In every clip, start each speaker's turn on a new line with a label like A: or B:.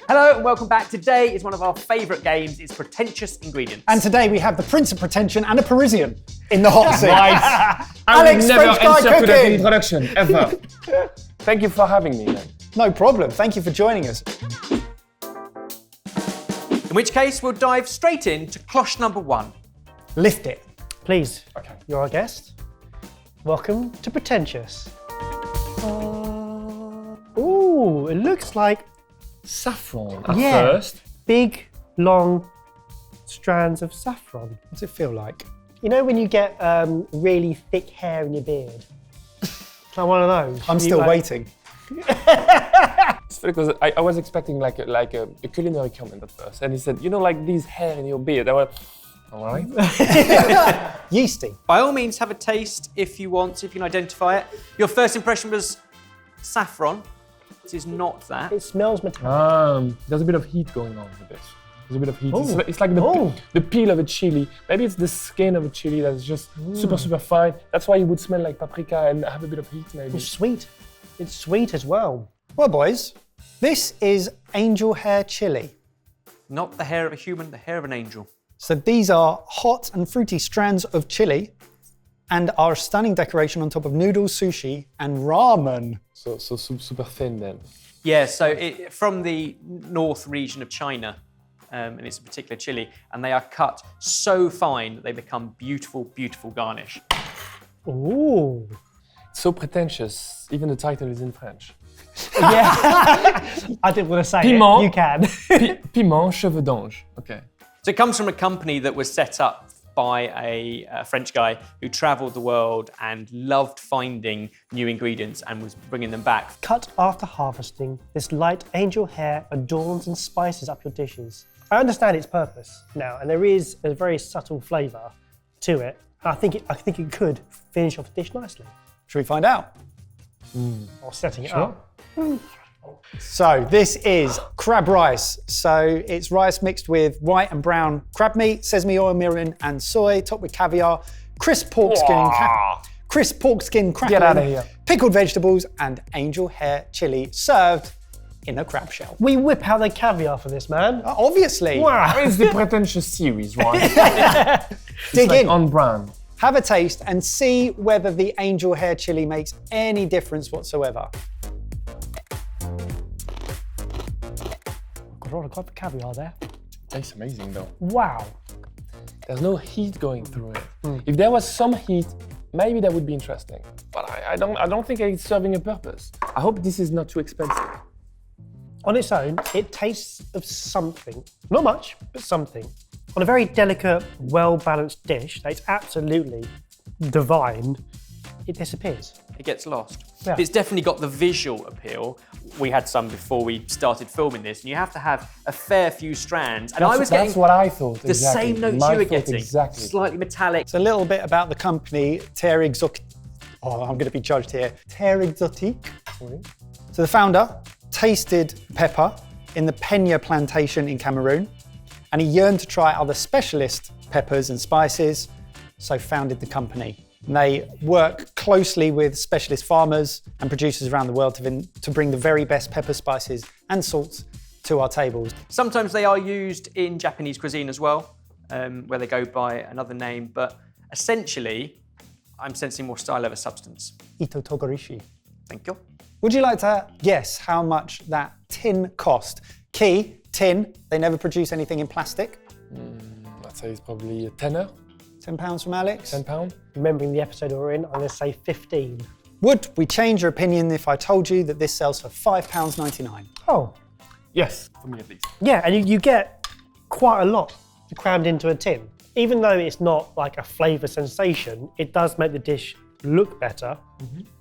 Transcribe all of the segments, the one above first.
A: Hello and welcome back. Today is one of our favourite games. It's Pretentious Ingredients.
B: And today we have the Prince of Pretension and a Parisian in the hot seat.
C: Right.
B: Alex,
C: I will never
B: French guy
C: answer to that
B: cooking.
C: introduction, ever. Thank you for having me, man.
B: No problem. Thank you for joining us.
A: In which case, we'll dive straight into cloche number 1.
B: Lift it.
D: Please,
C: Okay.
D: you're our guest. Welcome to Pretentious. Ooh, it looks like
C: Saffron at
D: Yeah.
C: first.
D: big, long strands of saffron.
B: What's it feel like?
D: You know when you get really thick hair in your beard? It's like one of those.
B: I'm
D: You
B: still
D: like-
B: waiting.
C: It's funny because I was expecting like a culinary comment at first, and he said, you know, like these hair in your beard. I went, all right.
B: Yeasty.
A: By all means, have a taste if you want, if you can identify it. Your first impression was saffron. This is not that.
D: It smells metallic.
C: There's a bit of heat going on with this. There's a bit of heat.
D: Oh.
C: It's like the peel of a chili. Maybe it's the skin of a chili that's just super fine. That's why it would smell like paprika and have a bit of heat maybe.
D: It's sweet. It's sweet as well.
B: Well, boys, this is angel hair chili.
A: Not the hair of a human, the hair of an angel.
B: So these are hot and fruity strands of chili and are a stunning decoration on top of noodles, sushi, and ramen.
C: So super thin then.
A: Yeah, so from the north region of China, and it's a particular chili, and they are cut so fine that they become beautiful, beautiful garnish.
D: Ooh.
C: So pretentious. Even the title is in French.
D: Yeah. I didn't want to say
C: Piment.
D: it. You can.
C: Piment cheveux d'ange. Okay.
A: So it comes from a company that was set up by a French guy who travelled the world and loved finding new ingredients and was bringing them back.
D: Cut after harvesting, this light angel hair adorns and spices up your dishes. I understand its purpose now, and there is a very subtle flavour to it. I think it could finish off the dish nicely.
B: Should we find out?
D: Or setting it up.
B: So this is crab rice. So it's rice mixed with white and brown crab meat, sesame oil, mirin, and soy, topped with caviar, crisp pork skin, crackling,
C: Get outta here.
B: pickled vegetables, and angel hair chili served in a crab shell.
D: We whip out the caviar for this, man.
B: Obviously,
D: Wow.
C: It's the pretentious series, right?
B: dig
C: Like
B: in,
C: on brand.
B: have a taste, and see whether the angel hair chili makes any difference whatsoever.
D: God, I got the caviar there.
C: Tastes amazing though.
D: Wow.
C: There's no heat going through it. If there was some heat, maybe that would be interesting. But I don't think it's serving a purpose. I hope this is not too expensive.
D: On its own, it tastes of something. Not much, but something. On a very delicate, well-balanced dish that's absolutely divine, it disappears.
A: It gets lost.
D: Yeah.
A: It's definitely got the visual appeal. We had some before we started filming this, and you have to have a fair few strands. And I was getting
C: That's what I thought.
A: the same notes you were getting.
C: Exactly.
A: Slightly metallic.
B: It's a little bit about the company Terre Exotique. Oh, I'm going to be judged here. Terre Exotique. So the founder tasted pepper in the Pena plantation in Cameroon, and he yearned to try other specialist peppers and spices, so founded the company. And they work closely with specialist farmers and producers around the world to bring the very best pepper, spices, and salts to our tables.
A: Sometimes they are used in Japanese cuisine as well, where they go by another name, but essentially, I'm sensing more style over substance.
B: Ito Togorishi.
A: Thank you.
B: Would you like to guess how much that tin cost? Key, tin, they never produce anything in plastic.
C: I'd say it's probably a tenner,
B: £10 from Alex.
C: £10.
D: Remembering the episode we're in, I'm going to say 15.
B: Would we change your opinion if I told you that this sells for £5.99?
D: Oh,
C: Yes, for me at least.
D: yeah, and you get quite a lot crammed into a tin. Even though it's not like a flavour sensation, it does make the dish look better.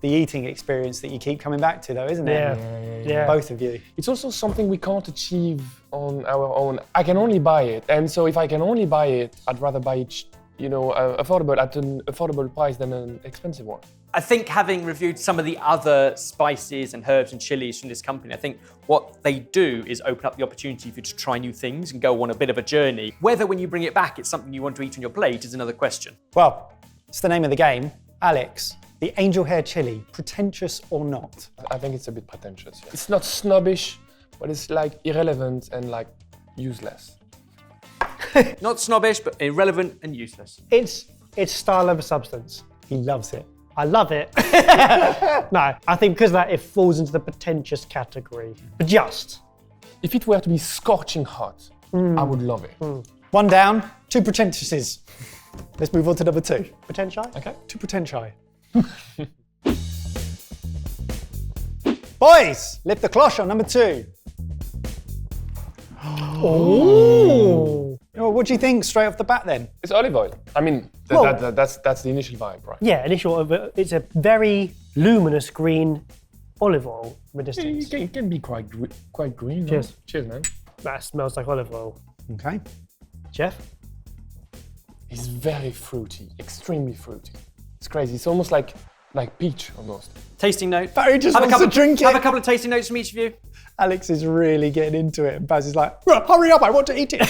B: The eating experience that you keep coming back to though, isn't it?
D: Yeah.
B: Both of you.
C: It's also something we can't achieve on our own. I can only buy it, and so if I can only buy it, I'd rather buy it, affordable at an affordable price than an expensive one.
A: I think having reviewed some of the other spices and herbs and chilies from this company, I think what they do is open up the opportunity for you to try new things and go on a bit of a journey. Whether when you bring it back, it's something you want to eat on your plate is another question.
B: Well, it's the name of the game. Alex, the angel hair chili, pretentious or not?
C: I think it's a bit pretentious. Yeah. It's not snobbish, but it's like irrelevant and like useless.
A: Not snobbish, but irrelevant and useless.
D: It's style over substance.
B: He loves it.
D: I love it. No, I think because of that, it falls into the pretentious category. But just.
C: If it were to be scorching hot, I would love it.
B: One down, 2 pretentiouses. Let's move on to number 2.
D: Pretentious?
C: Okay.
B: 2 pretenti. Boys, lift the cloche on number 2.
D: Oh.
B: Oh, what do you think straight off the bat then?
C: It's olive oil. I mean,
D: Well-
C: that's the initial vibe, right?
D: Yeah, it's a very luminous green olive oil from a distance.
C: It can be quite green. no?
D: Cheers.
C: Cheers, man.
D: That smells like olive oil.
B: Okay.
D: Jeff?
C: It's very fruity, extremely fruity. It's crazy. It's almost like peach almost.
A: Tasting note.
B: Barry just
A: Have a
B: wants
A: couple,
B: to drink
A: Have
B: it.
A: a couple of tasting notes from each of you.
B: Alex is really getting into it, and Baz is like, hurry up, I want to eat it.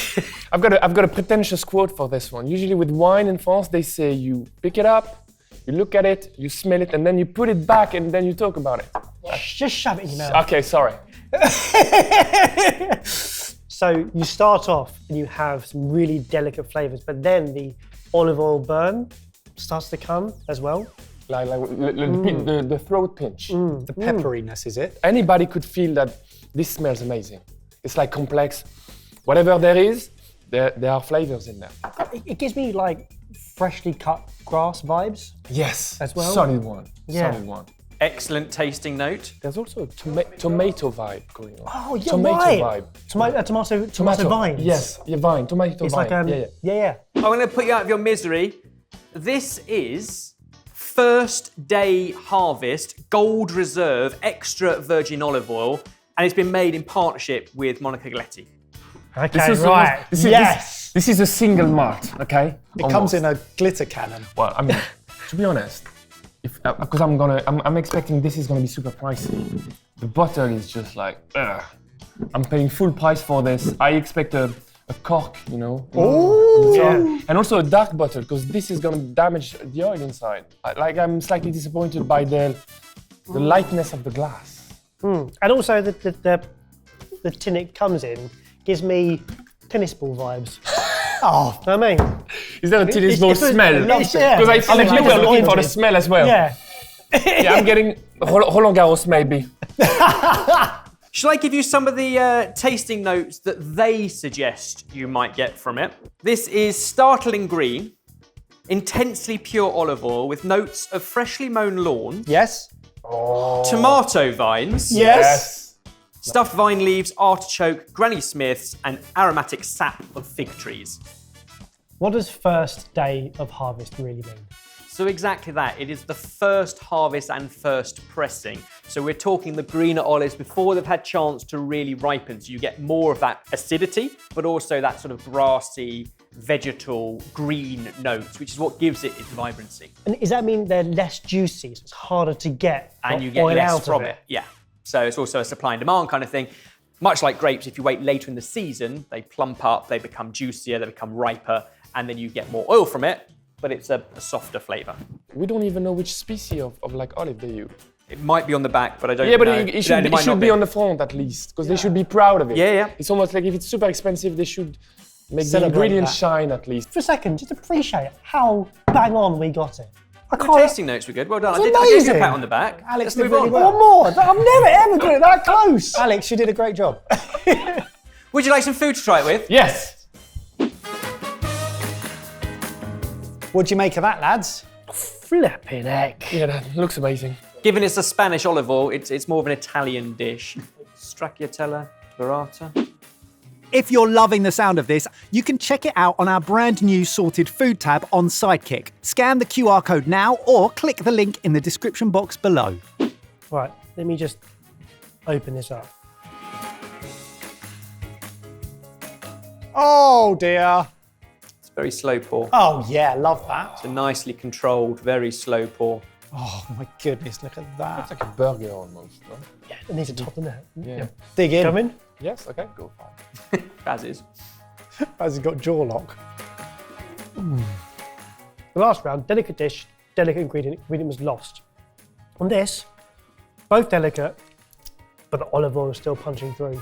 C: I've got a pretentious quote for this one. Usually with wine in France, they say you pick it up, you look at it, you smell it, and then you put it back, and then you talk about it.
D: Just shove it in your mouth.
C: Okay, sorry.
D: So you start off and you have some really delicate flavors, but then the olive oil burn starts to come as well.
C: Like the throat pinch.
B: The pepperiness, is it?
C: Anybody could feel that this smells amazing. It's like complex. Whatever there is, there are flavors in there.
D: It gives me like freshly cut grass vibes.
C: Yes.
D: As well?
C: Solid one.
D: Yeah.
C: Solid one.
A: Excellent tasting note.
C: There's also a tomato vibe going on.
D: Oh, yeah,
C: tomato
D: right.
C: vibe.
D: Tomato vines.
C: Yes, yeah, vine. Tomato
D: It's
C: vine.
D: like yeah.
A: I'm going to put you out of your misery. This is first day harvest, gold reserve, extra virgin olive oil, and it's been made in partnership with Monica Galetti.
D: Okay,
C: This is
D: right.
C: This is a single malt, okay?
B: It comes in a glitter cannon.
C: Well, I mean, to be honest, because I'm expecting this is gonna be super pricey. The bottle is just like, ugh. I'm paying full price for this. I expect a cork, you know.
B: Oh,
D: yeah.
C: And also a dark bottle, because this is gonna damage the oil inside. I'm slightly disappointed by the lightness of the glass.
D: And also the tin it comes in gives me tennis ball vibes.
B: Oh,
D: Know what I mean?
C: Is there a tennis ball
D: it's-
C: smell?
D: it's- yeah.
C: Because I feel like
D: Like
C: you were looking for the
D: anointed.
C: smell as well.
D: Yeah.
C: Yeah, I'm getting Roland Garros maybe.
A: Shall I give you some of the tasting notes that they suggest you might get from it? This is startling green, intensely pure olive oil with notes of freshly mown lawn,
B: yes.
A: tomato vines,
B: Yes.
A: stuffed vine leaves, artichoke, Granny Smiths, and aromatic sap of fig trees.
D: What does first day of harvest really mean?
A: So exactly that. It is the first harvest and first pressing. So we're talking the greener olives before they've had chance to really ripen. So you get more of that acidity, but also that sort of grassy, vegetal, green notes, which is what gives it its vibrancy.
D: And does that mean they're less juicy, so it's harder to get
A: And you get
D: oil
A: less
D: out
A: from
D: of
A: it. Yeah. So it's also a supply and demand kind of thing. Much like grapes, if you wait later in the season, they plump up, they become juicier, they become riper, and then you get more oil from it, but it's a softer flavour.
C: We don't even know which species of like olive they use.
A: It might be on the back, but I don't
C: Yeah, but
A: know.
C: it should
A: might
C: be
A: not
C: on the front at least, because they should be proud of it.
A: Yeah, yeah.
C: It's almost like if it's super expensive, they should make the
B: Celebrate
C: ingredients
B: that.
C: shine at least.
D: For a second, just appreciate how bang on we got it. I
A: Your
D: can't.
A: tasting notes were good. Well done. I
D: It's
A: did give you a
D: amazing.
A: pat on the back.
B: Alex
A: Let's
B: did
A: move
B: really
A: on.
B: well.
D: One more. I've never ever got it that close.
B: Alex, you did a great job.
A: Would you like some food to try it with?
C: Yes.
B: What'd you make of that, lads?
D: Flipping heck.
C: Yeah, that looks amazing.
A: Given it's a Spanish olive oil, it's more of an Italian dish. Stracciatella, burrata.
E: If you're loving the sound of this, you can check it out on our brand new sorted food tab on Sidekick. Scan the QR code now or click the link in the description box below.
D: Right, let me just open this up.
B: Oh dear.
A: It's very slow pour.
B: Oh yeah, love that.
A: It's a nicely controlled, very slow pour.
B: Oh my goodness, look at
C: It's
B: that.
C: like a burger almost, no?
D: Yeah, it needs a top in there.
C: Yeah.
B: Dig in.
D: Come in.
C: Yes, okay, go for it.
A: Baz is.
B: As he got jaw lock.
D: The last round, delicate dish, delicate ingredient was lost. On this, both delicate, but the olive oil is still punching through.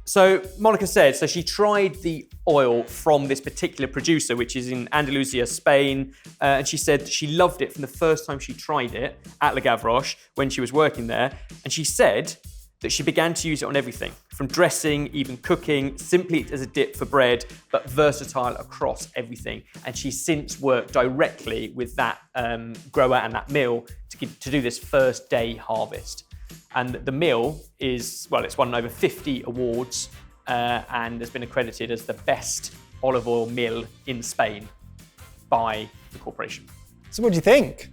A: So Monica said, so she tried the oil from this particular producer, which is in Andalusia, Spain, and she said she loved it from the first time she tried it at Le Gavroche when she was working there. And she said that she began to use it on everything, from dressing, even cooking, simply as a dip for bread, but versatile across everything. And she's since worked directly with that grower and that mill to do this first day harvest. And the mill is, well, it's won over 50 awards and has been accredited as the best olive oil mill in Spain by the corporation.
B: So what do you think?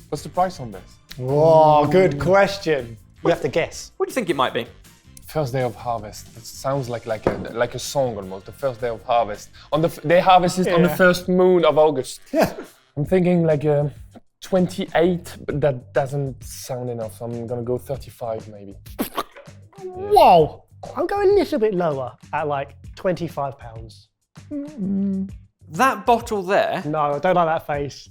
C: What's the price on this?
B: Whoa, good question. You have to guess.
A: What do you think it might be?
C: First day of harvest. It sounds like a song almost. The first day of harvest. They harvest it on the first moon of August.
B: Yeah.
C: I'm thinking like 28, but that doesn't sound enough. So I'm gonna go 35 maybe.
D: Whoa! I'll go a little bit lower at like £25.
A: That bottle there
D: No, I don't like that face.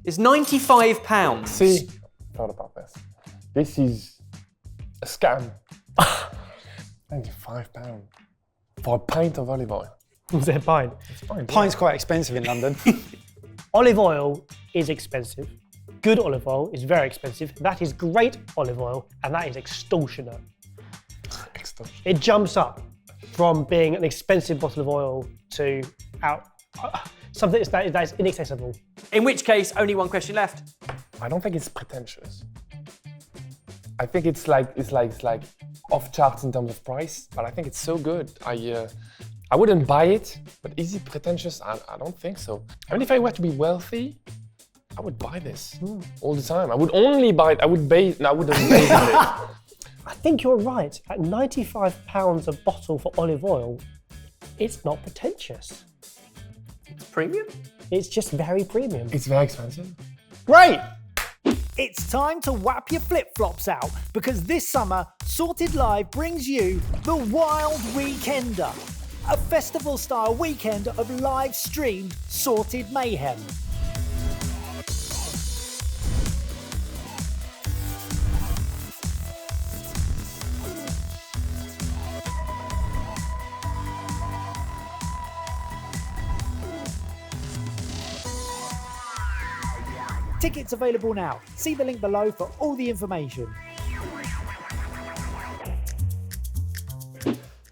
A: is £95.
C: See, thought about this. This is a scam. £95 for a pint of olive oil.
D: Is it a pint?
C: It's fine.
B: Pint's quite expensive in London.
D: Olive oil is expensive. Good olive oil is very expensive. That is great olive oil, and that is extortionate. It jumps up from being an expensive bottle of oil to something that is inaccessible.
A: In which case, only one question left.
C: I don't think it's pretentious. I think it's like off charts in terms of price, but I think it's so good. I wouldn't buy it, but is it pretentious? I don't think so. I mean, if I were to be wealthy, I would buy this all the time. I would only buy it. I wouldn't bathe in it.
D: I think you're right. At £95 a bottle for olive oil, it's not pretentious.
A: It's premium?
D: It's just very premium.
C: It's very expensive.
B: Great!
E: It's time to whap your flip-flops out because this summer, Sorted Live brings you the Wild Weekender, a festival-style weekend of live-streamed sorted mayhem. Tickets available now. See the link below for all the information.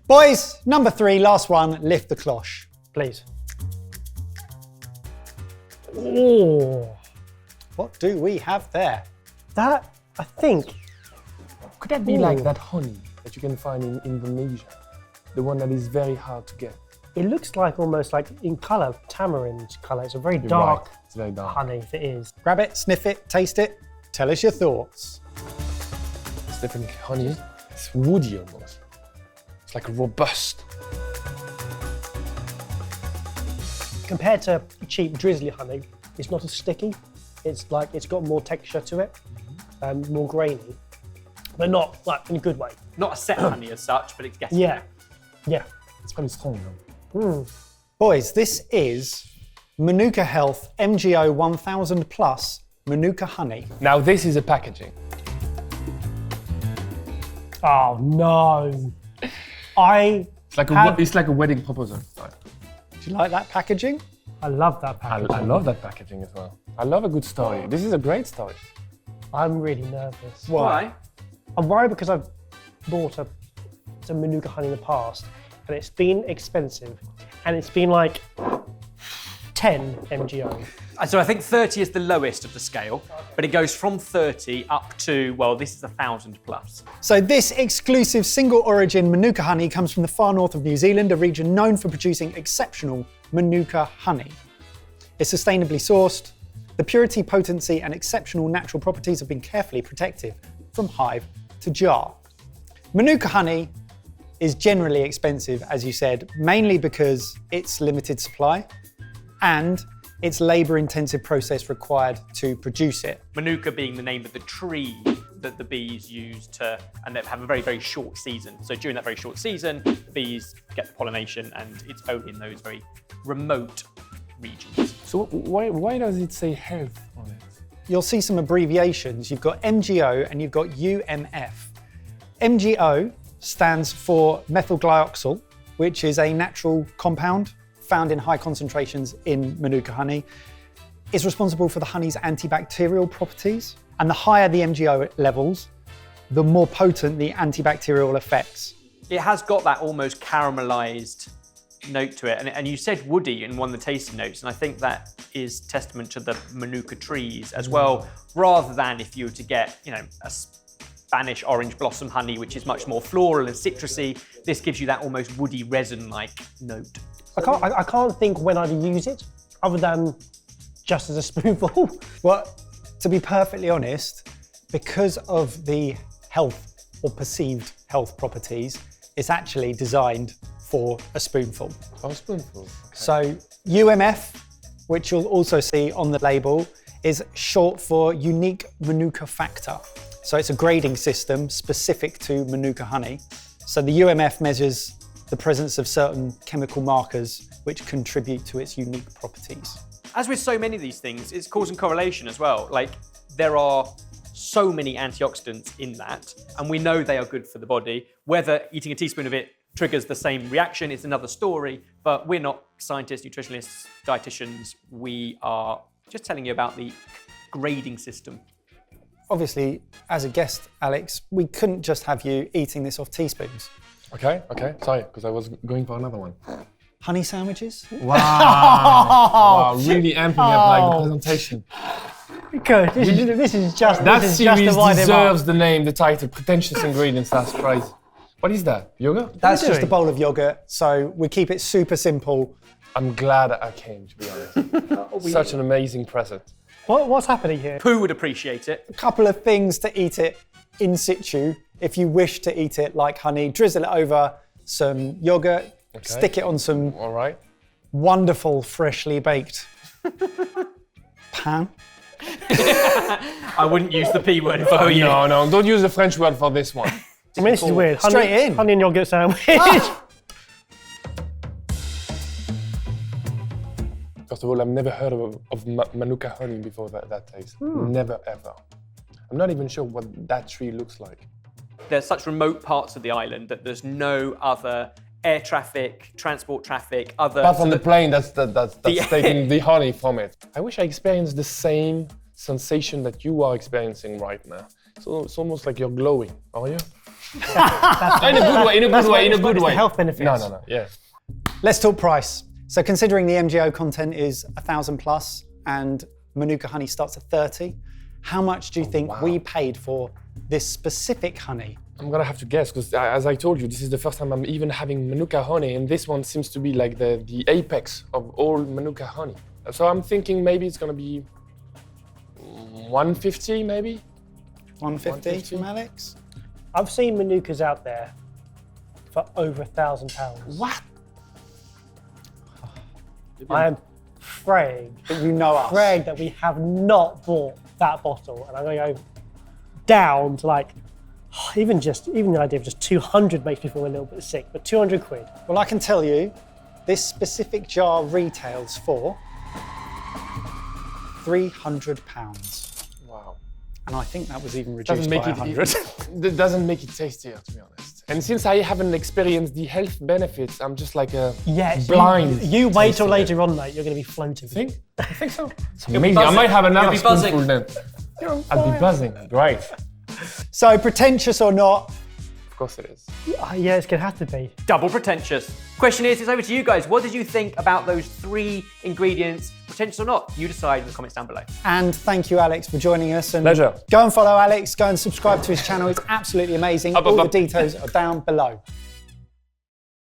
B: Boys, number 3, last one, lift the cloche.
D: Please. Oh,
B: What do we have there?
D: that, I think,
C: Could that be like that honey that you can find in Indonesia? The one that is very hard to get.
D: it looks like almost like in colour, tamarind colour. It's a very
C: You're
D: dark
C: right. It's very dark.
D: honey, if it is.
B: Grab it, sniff it, taste it. Tell us your thoughts.
C: It's definitely honey. It's woody almost. It's like robust.
D: Compared to cheap drizzly honey, it's not as sticky. It's like, it's got more texture to it, more grainy, but not like in a good way.
A: Not a set honey as such, but it's getting
D: Yeah, yeah.
C: It's pretty strong though.
B: Boys, this is Manuka Health MGO 1000 Plus Manuka Honey.
C: Now this is a packaging.
D: Oh no.
C: It's like a wedding proposal.
B: Do you like that packaging?
D: I love that package.
C: I love that packaging as well. I love a good story. This is a great story.
D: I'm really nervous.
A: Why?
D: I'm worried because I've bought some Manuka honey in the past, and it's been expensive, and it's been like 10 MGO.
A: So I think 30 is the lowest of the scale, but it goes from 30 up to, well, this is 1,000 plus.
B: So this exclusive single origin Manuka honey comes from the far north of New Zealand, a region known for producing exceptional Manuka honey. It's sustainably sourced. The purity, potency, and exceptional natural properties have been carefully protected from hive to jar. Manuka honey is generally expensive, as you said, mainly because it's limited supply and it's labour-intensive process required to produce it.
A: Manuka being the name of the tree that the bees use and they have a very, very short season. So during that very short season, the bees get the pollination and it's only in those very remote regions.
C: So why does it say health on it?
B: You'll see some abbreviations. You've got MGO and you've got UMF. MgO stands for methyl glyoxal, which is a natural compound found in high concentrations in manuka honey. It's responsible for the honey's antibacterial properties, and the higher the MgO levels, the more potent the antibacterial effects.
A: It has got that almost caramelized note to it, and you said woody in one of the tasting notes, and I think that is testament to the manuka trees as well, rather than if you were to get, a Spanish orange blossom honey, which is much more floral and citrusy. This gives you that almost woody resin-like note.
D: I can't think when I'd use it, other than just as a spoonful.
B: Well, to be perfectly honest, because of the health or perceived health properties, it's actually designed for a spoonful.
C: Oh, a spoonful. Okay.
B: So UMF, which you'll also see on the label, is short for unique manuka factor. So it's a grading system specific to manuka honey. So the UMF measures the presence of certain chemical markers which contribute to its unique properties.
A: As with so many of these things, it's causing correlation as well. Like, there are so many antioxidants in that, and we know they are good for the body. Whether eating a teaspoon of it triggers the same reaction is another story, but we're not scientists, nutritionists, dietitians. We are just telling you about the grading system.
B: Obviously, as a guest, Alex, we couldn't just have you eating this off teaspoons.
C: Okay, sorry, because I was going for another one.
B: Honey sandwiches?
C: Wow, wow, really amping up the presentation.
D: Good. This is just
C: That
D: this is
C: series
D: just the why
C: deserves the name, the title, Pretentious Ingredients. That's crazy. What is that? Yogurt?
B: That's just a bowl of yogurt, so we keep it super simple.
C: I'm glad I came, to be honest. Such an amazing present.
D: What's happening here?
A: Pooh would appreciate it.
B: A couple of things to eat it in situ. If you wish to eat it like honey, drizzle it over some yogurt, stick it on some wonderful freshly baked pan.
A: I wouldn't use the P word if I were you.
C: No, don't use the French word for this one.
D: I mean, this is weird.
B: Straight in.
D: Honey and yogurt sandwich.
C: First of all, I've never heard of manuka honey before that taste. Never, ever. I'm not even sure what that tree looks like.
A: There's such remote parts of the island that there's no other air traffic, transport traffic, other...
C: Apart from the plane that's taking the honey from it. I wish I experienced the same sensation that you are experiencing right now. So it's almost like you're glowing, are you? In a good way.
D: The health benefits.
C: No, yeah.
B: Let's talk price. So considering the MgO content is 1,000 plus and manuka honey starts at 30, how much do you think we paid for this specific honey?
C: I'm gonna have to guess, because as I told you, this is the first time I'm even having manuka honey, and this one seems to be like the apex of all manuka honey. So I'm thinking maybe it's gonna be 150, maybe?
B: 150 from Alex?
D: I've seen manukas out there for over £1,000.
B: What?
D: I am praying
B: But you know us.
D: that we have not bought that bottle, and I'm going to go down to even the idea of just 200 makes me feel a little bit sick, but 200 quid.
B: Well, I can tell you, this specific jar retails for £300.
C: Wow.
B: And I think that was even reduced
C: Doesn't make
B: by
C: it
B: 100.
C: That doesn't make it tastier, to be honest. And since I haven't experienced the health benefits, I'm just like blind.
D: You wait till later on, mate. You're going to be floating.
C: Think? I think so. It's
A: be
C: amazing. I
A: buzzing.
C: might have another
A: You'll be buzzing.
C: spoonful then. I'll be buzzing. Great.
B: So pretentious or not,
C: Of course it is.
D: Yeah, it's going to have to be.
A: Double pretentious. Question is, it's over to you guys. What did you think about those 3 ingredients, pretentious or not? You decide in the comments down below.
B: and thank you, Alex, for joining us. And
C: Pleasure.
B: Go and follow Alex, go and subscribe to his channel. It's absolutely amazing. All the details are down below.